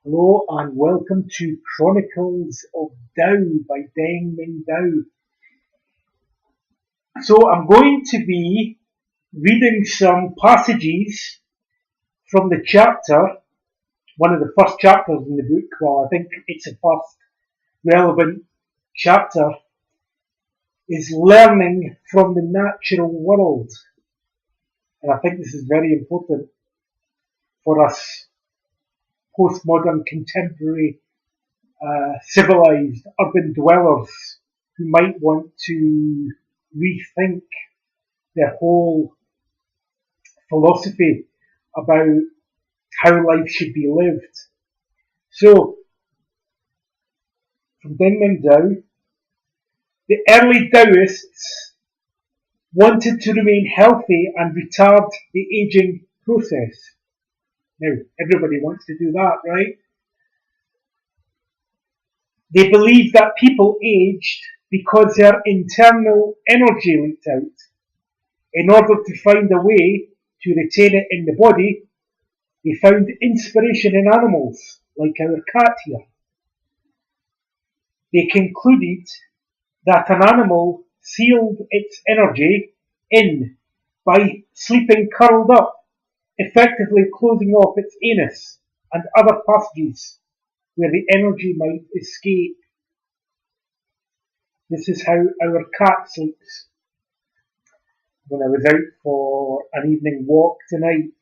Hello and welcome to Chronicles of Tao by Deng Ming Dao. So I'm going to be reading some passages from the chapter, one of the first chapters in the book. Well, I think it's the first relevant chapter, is learning from the natural world. And I think this is very important for us postmodern, contemporary, civilized urban dwellers who might want to rethink their whole philosophy about how life should be lived. So, from Deng Ming Dao, the early Taoists wanted to remain healthy and retard the aging process. Now, everybody wants to do that, right? They believed that people aged because their internal energy leaked out. In order to find a way to retain it in the body, they found inspiration in animals, like our cat here. They concluded that an animal sealed its energy in by sleeping curled up, effectively closing off its anus and other passages where the energy might escape. This is how our cat sleeps. When I was out for an evening walk tonight,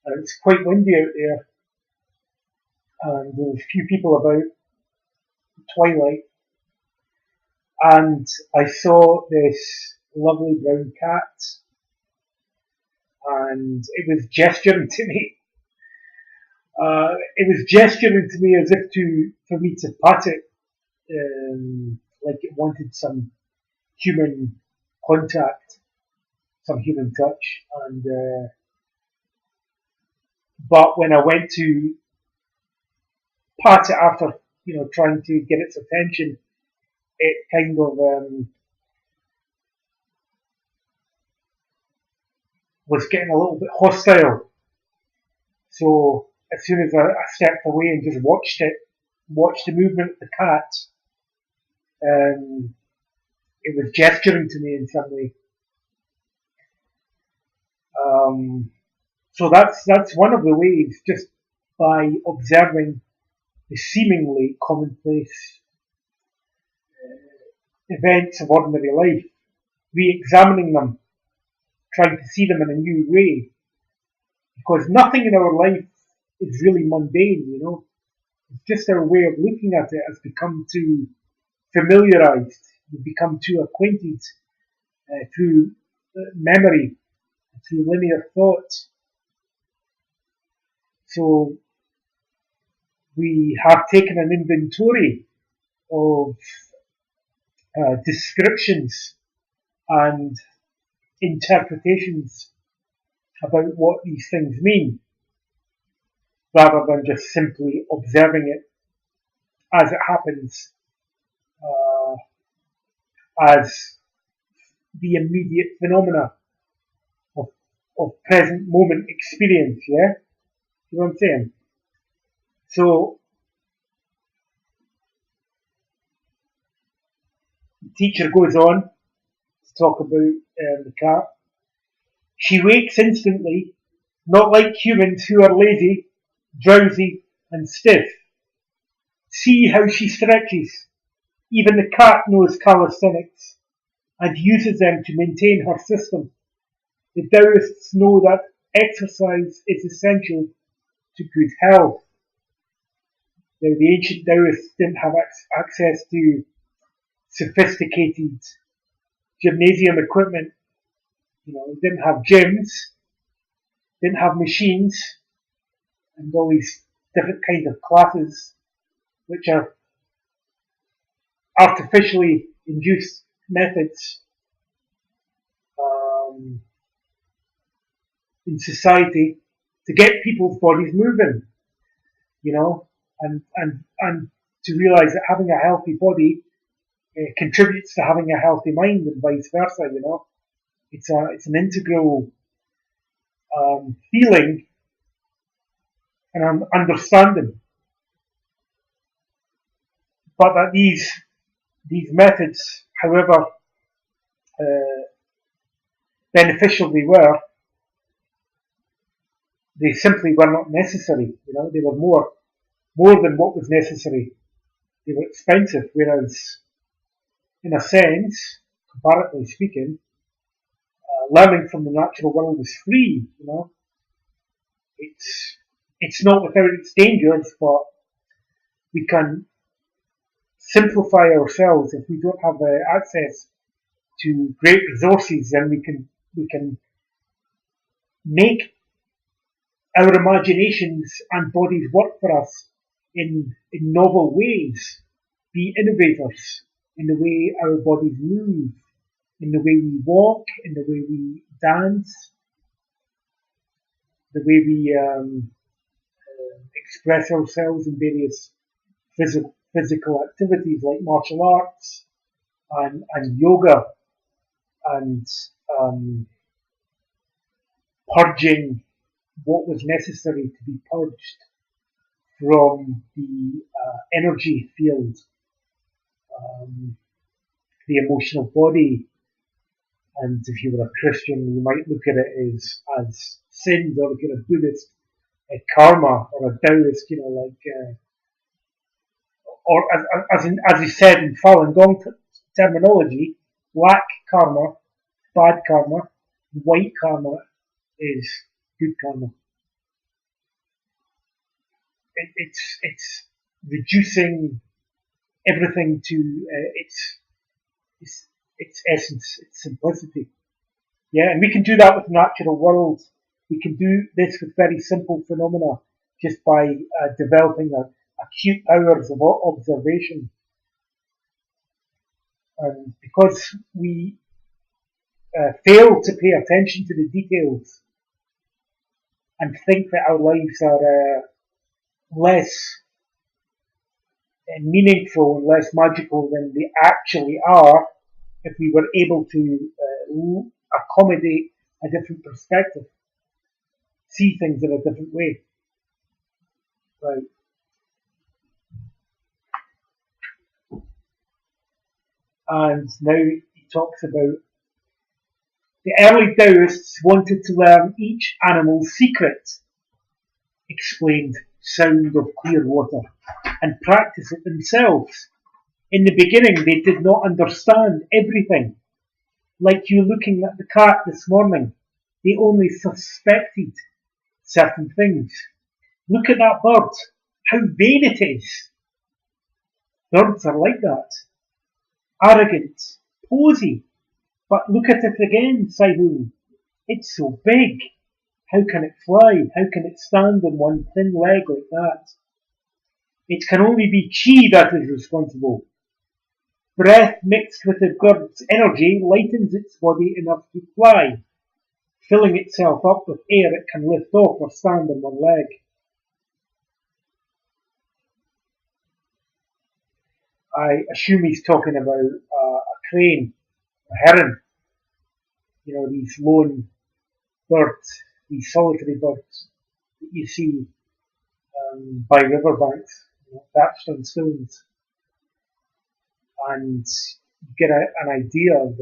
and it's quite windy out there, and there was a few people about, twilight, and I saw this lovely brown cat, and it was gesturing to me. It was gesturing to me as if for me to pat it, like it wanted some human contact, some human touch. And but when I went to pat it after, trying to get its attention, it kind of was getting a little bit hostile. So as soon as I stepped away and just watched the movement of the cat, it was gesturing to me in some way. So that's one of the ways, just by observing the seemingly commonplace events of ordinary life, re-examining them, trying to see them in a new way, because nothing in our life is really mundane. It's just our way of looking at it has become too familiarized. We've become too acquainted through memory, through linear thought. So we have taken an inventory of descriptions and interpretations about what these things mean, rather than just simply observing it as it happens, as the immediate phenomena of, of present moment experience, yeah? You know what I'm saying? So, the teacher goes on to talk about the cat. She wakes instantly, not like humans who are lazy, drowsy, and stiff. See how she stretches. Even the cat knows calisthenics and uses them to maintain her system. The Taoists know that exercise is essential to good health. Now, the ancient Taoists didn't have access to sophisticated gymnasium equipment. Didn't have gyms, didn't have machines, and all these different kinds of classes, which are artificially induced methods in society to get people's bodies moving, and to realize that having a healthy body contributes to having a healthy mind and vice versa. It's an integral feeling and understanding. But that these methods, however beneficial they were, they simply were not necessary. They were more than what was necessary. They were expensive, whereas, in a sense, comparatively speaking, learning from the natural world is free. It's not without its dangers, but we can simplify ourselves if we don't have access to great resources. Then we can make our imaginations and bodies work for us in novel ways. Be innovators in the way our bodies move, in the way we walk, in the way we dance, the way we express ourselves in various physical activities like martial arts and yoga, and purging what was necessary to be purged from the energy field, the emotional body. And if you were a Christian, you might look at it as sins, or look at a Buddhist karma, or a Taoist, or as he said in Falun Gong terminology, black karma, bad karma, white karma is good karma. It's reducing everything to its essence, its simplicity. Yeah, and we can do that with natural world. We can do this with very simple phenomena just by developing acute powers of observation. And because we fail to pay attention to the details and think that our lives are less meaningful and less magical than they actually are, if we were able to accommodate a different perspective, see things in a different way. Right. And now he talks about the early Taoists wanted to learn each animal's secret, explained Sound of Clear Water, and practice it themselves. In the beginning, they did not understand everything. Like you looking at the cat this morning, they only suspected certain things. Look at that bird, how vain it is. Birds are like that. Arrogant, posy. But look at it again, Saihoon. It's so big. How can it fly? How can it stand on one thin leg like that? It can only be Chi that is responsible. Breath mixed with the bird's energy lightens its body enough to fly, filling itself up with air it can lift off or stand on one leg. I assume he's talking about a crane, a heron. These lone birds, these solitary birds that you see by riverbanks, thatched on stones. And you get an idea of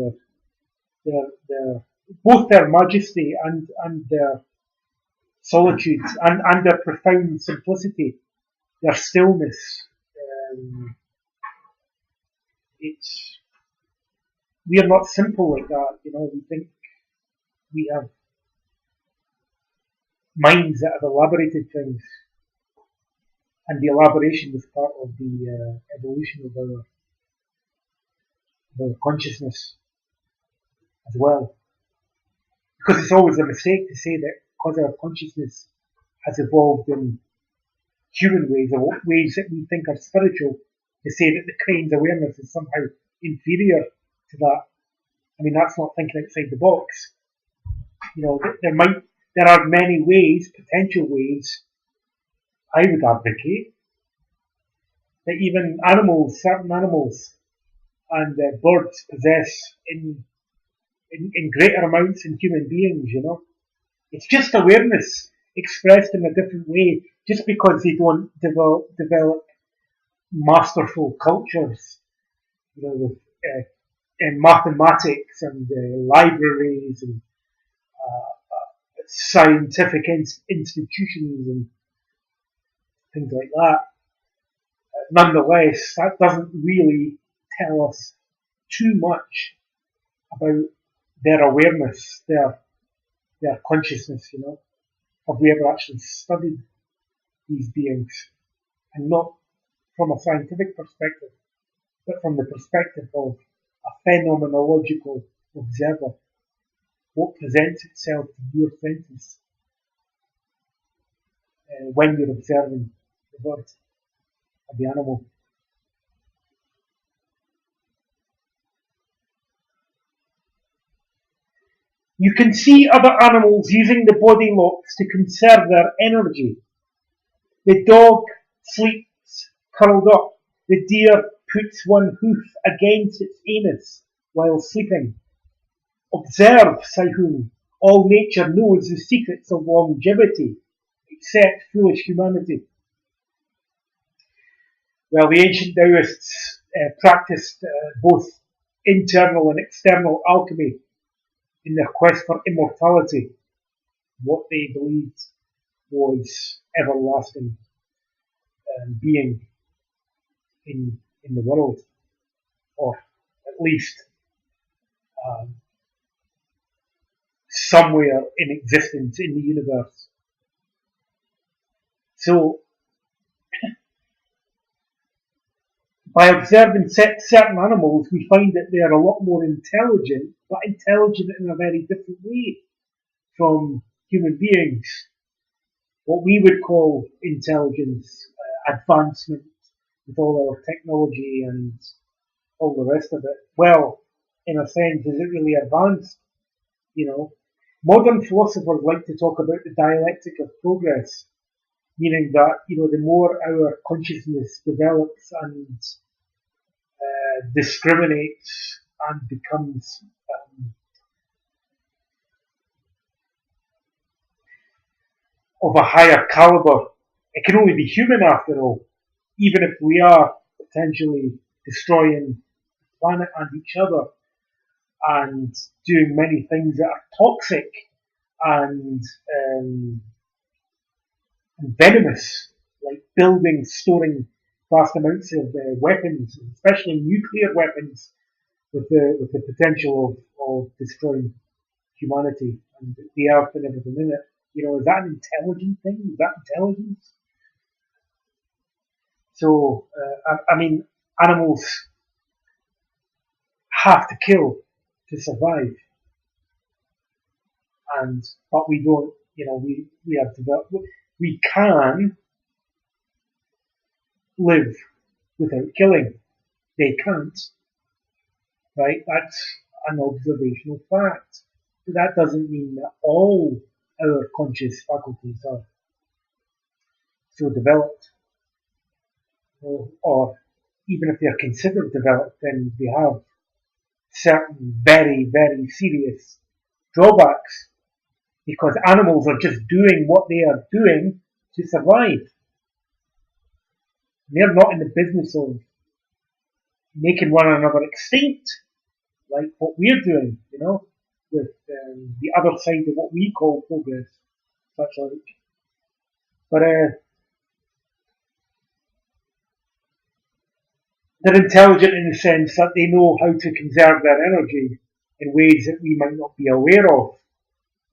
both their majesty and their solitude and their profound simplicity, their stillness. We are not simple like that. We think we have minds that have elaborated things, and the elaboration was part of the evolution of our consciousness as well. Because it's always a mistake to say that because our consciousness has evolved in human ways, or ways that we think are spiritual, to say that the crane's awareness is somehow inferior to that. I mean, that's not thinking outside the box. There are many ways, potential ways, I would advocate, that even certain animals and birds possess in greater amounts than human beings. It's just awareness expressed in a different way, just because they don't develop masterful cultures, with in mathematics and libraries and scientific institutions and things like that. Nonetheless, that doesn't really tell us too much about their awareness, their consciousness. Have we ever actually studied these beings? And not from a scientific perspective, but from the perspective of a phenomenological observer. What presents itself to your senses when you're observing the bird or the animal. You can see other animals using the body locks to conserve their energy. The dog sleeps curled up. The deer puts one hoof against its anus while sleeping. Observe, Saihun. All nature knows the secrets of longevity, except foolish humanity. Well, the ancient Taoists practiced both internal and external alchemy in their quest for immortality, what they believed was everlasting being in the world, or at least somewhere in existence in the universe. So, by observing certain animals, we find that they are a lot more intelligent, but intelligent in a very different way from human beings. What we would call intelligence, advancement with all our technology and all the rest of it. Well, in a sense, is it really advanced? Modern philosophers like to talk about the dialectic of progress, meaning that, the more our consciousness develops and discriminates and becomes of a higher caliber. It can only be human after all, even if we are potentially destroying the planet and each other and doing many things that are toxic and venomous, like building, storing vast amounts of weapons, especially nuclear weapons, with the potential of destroying humanity and the earth and everything in it. Is that an intelligent thing? Is that intelligence? So, animals have to kill to survive, but we don't. We have developed. We can live without killing. They can't. Right? That's an observational fact. But that doesn't mean that all our conscious faculties are so developed, or even if they are considered developed, then they have certain very, very serious drawbacks, because animals are just doing what they are doing to survive. They're not in the business of making one another extinct, like what we're doing, with the other side of what we call progress, such like. But they're intelligent in the sense that they know how to conserve their energy in ways that we might not be aware of,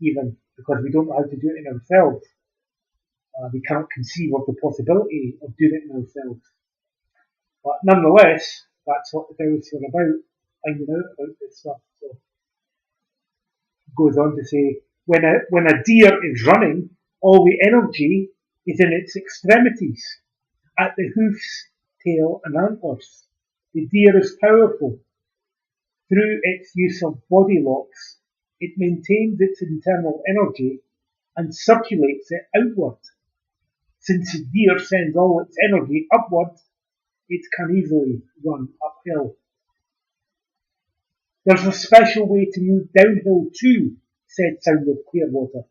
even because we don't know how to do it in ourselves. We can't conceive of the possibility of doing it in ourselves. But nonetheless, that's what the Taoists are about, finding out about this stuff. So it goes on to say, when a deer is running, all the energy is in its extremities, at the hoofs, tail and antlers. The deer is powerful. Through its use of body locks, it maintains its internal energy and circulates it outward. Since the deer sends all its energy upward, it can easily run uphill. There's a special way to move downhill too, said Sound of Clearwater.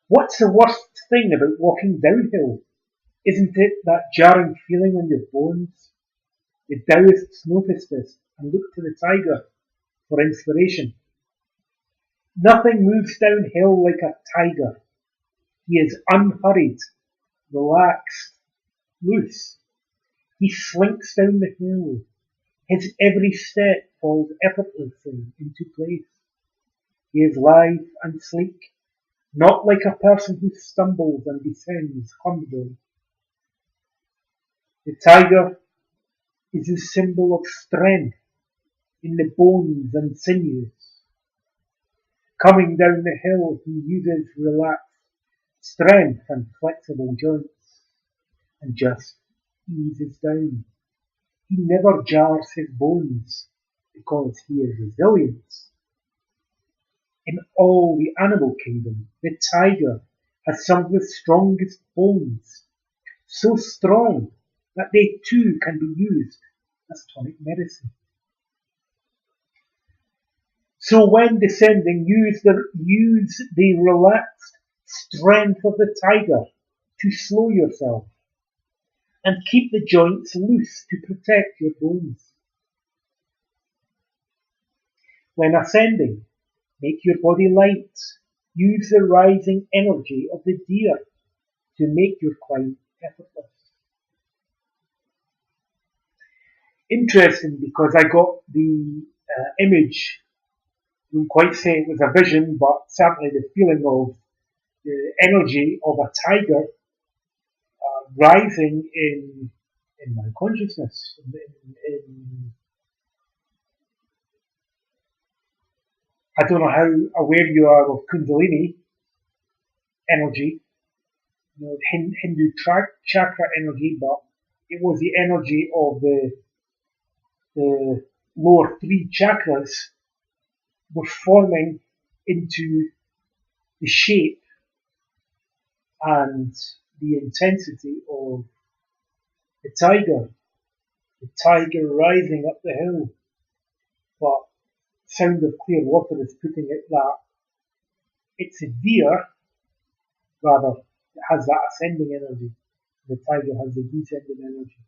What's the worst thing about walking downhill? Isn't it that jarring feeling on your bones? The Taoists noticed this and looked to the tiger for inspiration. Nothing moves downhill like a tiger. He is unhurried, relaxed, loose. He slinks down the hill. His every step falls effortlessly into place. He is lithe and sleek, not like a person who stumbles and descends clumsily. The tiger is a symbol of strength in the bones and sinews. Coming down the hill, he uses relaxed strength and flexible joints and just eases down. He never jars his bones because he is resilient. In all the animal kingdom, the tiger has some of the strongest bones, so strong that they too can be used as tonic medicine. So when descending, use the relaxed strength of the tiger to slow yourself and keep the joints loose to protect your bones. When ascending, make your body light. Use the rising energy of the deer to make your climb effortless. Interesting because I got the image, I wouldn't quite say it was a vision, but certainly the feeling of the energy of a tiger rising in my consciousness. I don't know how aware you are of Kundalini energy, Hindu chakra energy, but it was the energy of the lower three chakras were forming into the shape and the intensity of the tiger rising up the hill. But Sound of Clear Water is putting it that it's a deer, rather, it has that ascending energy. The tiger has the descending energy.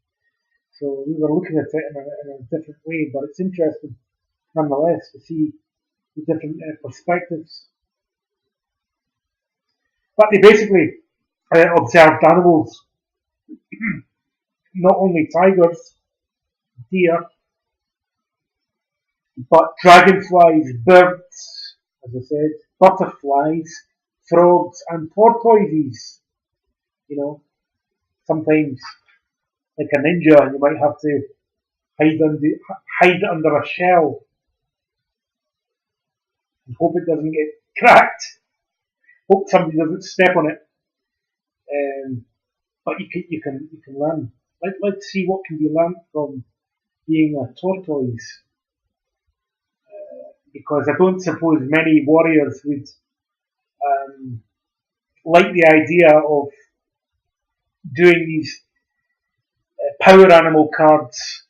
So we were looking at it in a different way, but it's interesting nonetheless to see the different perspectives. But they basically observed animals, not only tigers, deer, but dragonflies, birds, as I said, butterflies, frogs, and tortoises. Sometimes like a ninja, you might have to hide under a shell and hope it doesn't get cracked. Hope somebody doesn't step on it. But you can learn. Let's see what can be learned from being a tortoise. Because I don't suppose many warriors would like the idea of doing these power animal cards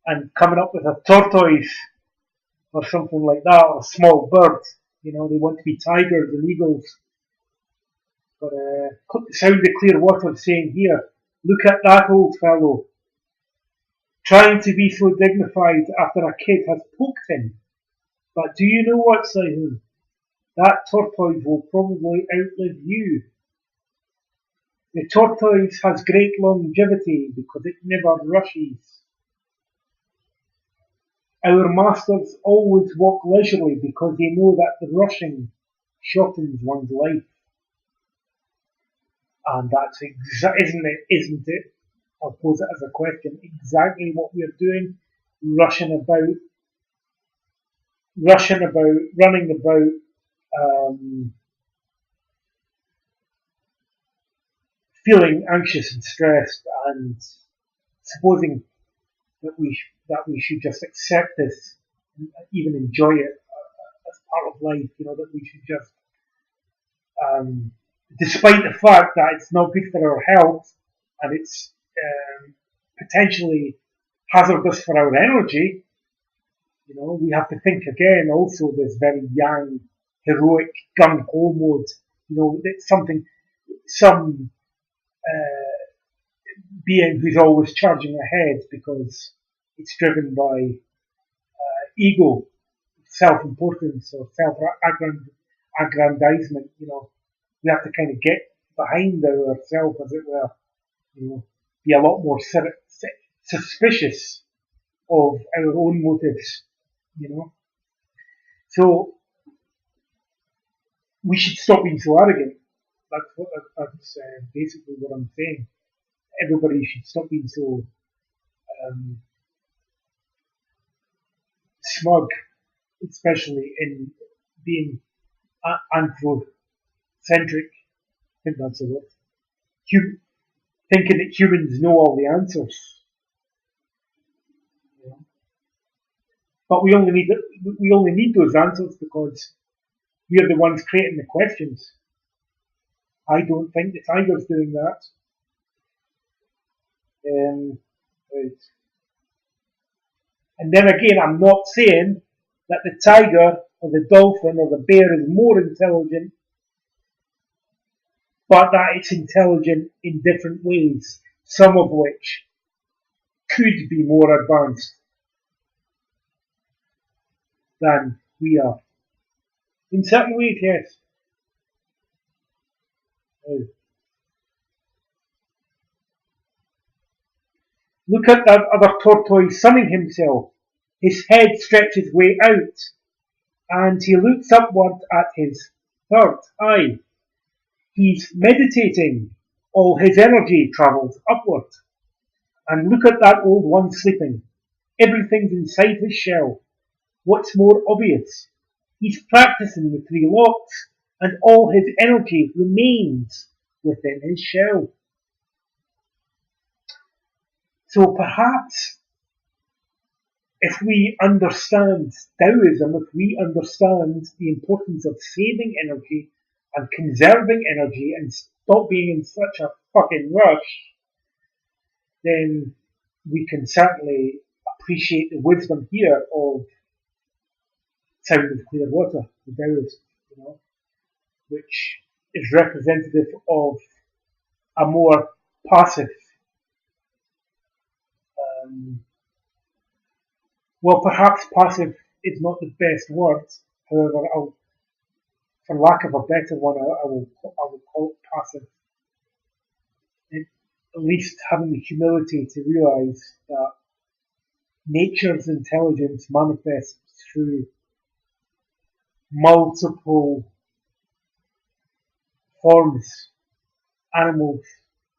and coming up with a tortoise or something like that, or a small bird. They want to be tigers and eagles. But Sound of Clear Water saying here, look at that old fellow, trying to be so dignified after a kid has poked him. But do you know what, Sahun? That tortoise will probably outlive you. The tortoise has great longevity because it never rushes. Our masters always walk leisurely because they know that the rushing shortens one's life. And that's isn't it? I'll pose it as a question. Exactly what we're doing, running about, feeling anxious and stressed, and supposing that we should just accept this and even enjoy it as part of life. That we should just, despite the fact that it's not good for our health and it's potentially hazardous for our energy. We have to think again also this very young, heroic, gung-ho mode That's something, some being who's always charging ahead because it's driven by ego, self-importance, or self-aggrandizement. We have to kind of get behind ourselves, as it were. Be a lot more suspicious of our own motives. So we should stop being so arrogant. That's basically what I'm saying. Everybody should stop being so smug, especially in being anthrocentric. I think that's the word. Thinking that humans know all the answers. But we only need those answers because we are the ones creating the questions. I don't think the tiger's doing that. Right. And then again, I'm not saying that the tiger or the dolphin or the bear is more intelligent, but that it's intelligent in different ways, some of which could be more advanced than we are. In certain ways, yes. Look at that other tortoise sunning himself. His head stretches way out, and he looks upward at his third eye. He's meditating. All his energy travels upward. And look at that old one sleeping. Everything's inside his shell. What's more obvious? He's practicing the three locks, and all his energy remains within his shell. So perhaps if we understand Taoism, if we understand the importance of saving energy and conserving energy and stop being in such a fucking rush, then we can certainly appreciate the wisdom here of Sound of Clear Water, the Taoist, which is representative of a more passive, well, perhaps passive is not the best word. However, for lack of a better one, I will call it passive. At least having the humility to realise that nature's intelligence manifests through multiple forms: animals,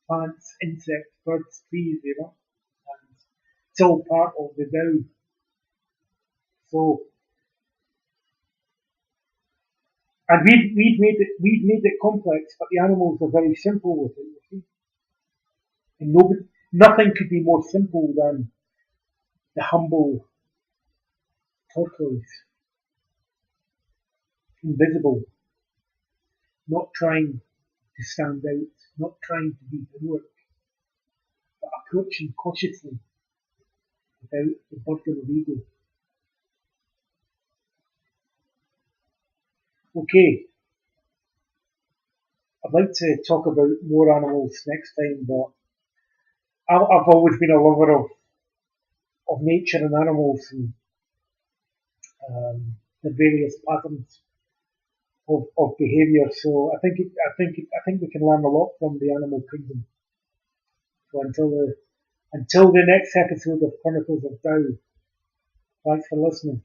plants, insects, birds, trees, and it's all part of the Tao. So, and we've made it complex, but the animals are very simple with it. You see? And nothing could be more simple than the humble tortoise, invisible, not trying to stand out, not trying to be heroic, but approaching cautiously without the burden of ego. Okay, I'd like to talk about more animals next time, but I've always been a lover of nature and animals and the various patterns of behaviour. So I think we can learn a lot from the animal kingdom. So until the next episode of Chronicles of Tao, thanks for listening.